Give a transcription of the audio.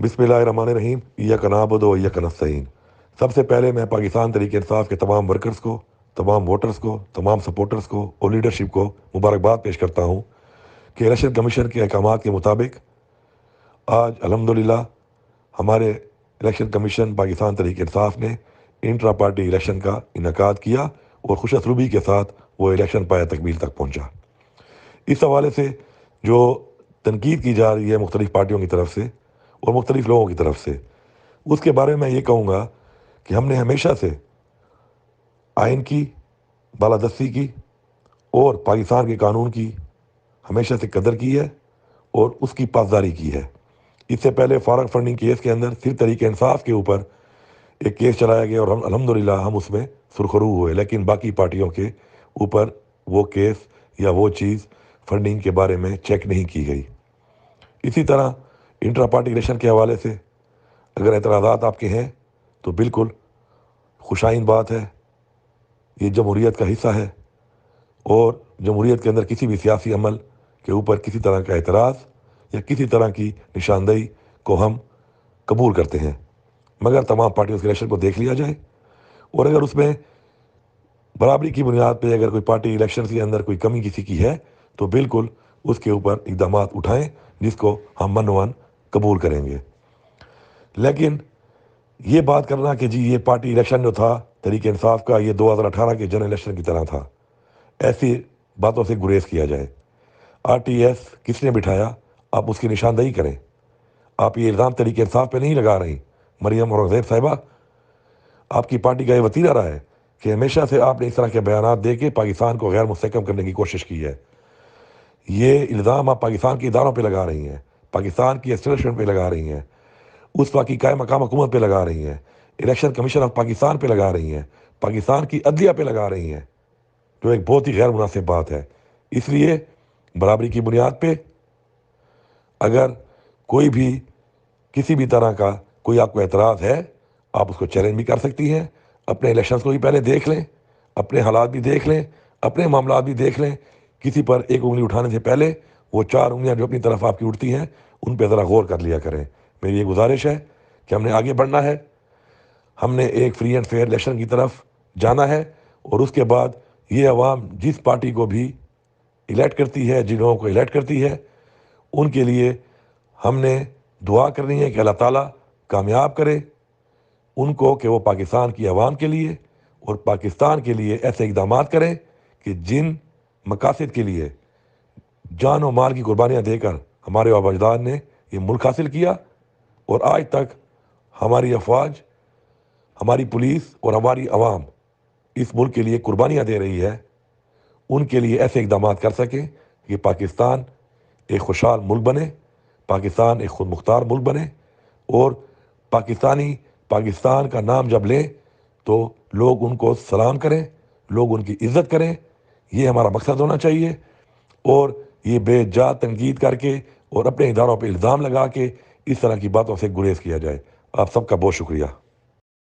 बिस्मिल्लाहिर्रहमानिर्रहीम, इय्याका नअबुदु व इय्याका नस्तईन। सबसे पहले मैं पाकिस्तान तहरीक इंसाफ के तमाम वर्कर्स को, तमाम वोटर्स को, तमाम सपोर्टर्स को और लीडरशिप को मुबारकबाद पेश करता हूँ कि इलेक्शन कमीशन के अहकामात के मुताबिक आज अल्हम्दुलिल्लाह हमारे इलेक्शन कमीशन पाकिस्तान तहरीक इंसाफ ने इंट्रा पार्टी इलेक्शन का इनकाद किया और खुश असलूबी के साथ वो इलेक्शन पाया तकमील तक पहुँचा। इस हवाले से जो तनकीद की जा रही है मुख्तलिफ पार्टियों की तरफ से और मुख्तलिफ लोगों की तरफ से, उसके बारे में मैं ये कहूँगा कि हमने हमेशा से आइन की, बालादस्ती की और पाकिस्तान के कानून की हमेशा से कदर की है और उसकी पासदारी की है। इससे पहले फारग फंडिंग केस के अंदर सिर्फ तहरीक इंसाफ के ऊपर एक केस चलाया गया और अल्हम्दुलिल्लाह हम उसमें सुरखरू हुए, लेकिन बाकी पार्टियों के ऊपर वो केस या वो चीज़ फंडिंग के बारे में चेक नहीं की गई। इसी तरह इंट्रा पार्टी इलेक्शन के हवाले से अगर एतराज़ात आपके हैं तो बिल्कुल खुशाइन बात है, ये जमहूरियत का हिस्सा है और जमहूरियत के अंदर किसी भी सियासी अमल के ऊपर किसी तरह का एतराज़ या किसी तरह की निशानदेही को हम कबूल करते हैं, मगर तमाम पार्टियों के इलेक्शन को देख लिया जाए और अगर उसमें बराबरी की बुनियाद पर अगर कोई पार्टी इलेक्शन के अंदर कोई कमी किसी की है तो बिल्कुल उसके ऊपर इक़दाम उठाएं जिसको हम मन कबूल करेंगे। लेकिन ये बात करना कि जी ये पार्टी इलेक्शन जो था तहरीक इंसाफ का ये 2018 के जनरल इलेक्शन की तरह था, ऐसी बातों से गुरेज किया जाए। RTS किसने बिठाया, आप उसकी निशानदेही करें। आप ये इल्ज़ाम तहरीक इंसाफ पे नहीं लगा रही। मरियम औरंगज़ेब साहिबा, आपकी पार्टी का ये वतीरा रहा है कि हमेशा से आपने इस तरह के बयानात दे के पाकिस्तान को गैर मुस्तहकम करने की कोशिश की है। ये इल्ज़ाम आप पाकिस्तान के इदारों पे लगा रही हैं, पाकिस्तान की एस्टेब्लिशमेंट पे लगा रही हैं, उस वक्त की कायम मकाम हुकूमत पे लगा रही हैं, इलेक्शन कमीशन ऑफ पाकिस्तान पे लगा रही हैं, पाकिस्तान की अदलिया पे लगा रही हैं, जो एक बहुत ही गैर मुनासिब बात है। इसलिए बराबरी की बुनियाद पे अगर कोई भी किसी भी तरह का कोई आपको एतराज़ है, आप उसको चैलेंज भी कर सकती हैं। अपने इलेक्शंस को भी पहले देख लें, अपने हालात भी देख लें, अपने मामलात भी देख लें। किसी पर एक उंगली उठाने से पहले वो 4 उंगलियां जो अपनी तरफ आपकी उठती हैं उन पर ज़रा गौर कर लिया करें। मेरी ये गुजारिश है कि हमने आगे बढ़ना है, हमने एक फ्री एंड फेयर इलेक्शन की तरफ जाना है और उसके बाद ये अवाम जिस पार्टी को भी इलेक्ट करती है, जिन लोगों को इलेक्ट करती है, उनके लिए हमने दुआ करनी है कि अल्लाह ताला कामयाब करे उनको कि वो पाकिस्तान की आवाम के लिए और पाकिस्तान के लिए ऐसे इक़दाम करें कि जिन मकासद के लिए जान और माल की कुर्बानियाँ देकर हमारे आबा अजदाद ने ये मुल्क हासिल किया और आज तक हमारी अफवाज, हमारी पुलिस और हमारी आवाम इस मुल्क के लिए कुर्बानियाँ दे रही है, उनके लिए ऐसे इक़दाम कर सकें कि पाकिस्तान एक खुशहाल मुल्क बने, पाकिस्तान एक खुद मुख्तार मुल्क बने और पाकिस्तान का नाम जब लें तो लोग उनको सलाम करें, लोग उनकी इज़्ज़त करें। ये हमारा मकसद होना चाहिए और ये बेजा तनकीद करके और अपने इदारों पर इल्ज़ाम लगा के इस तरह की बातों से गुरेज किया जाए। आप सबका बहुत शुक्रिया।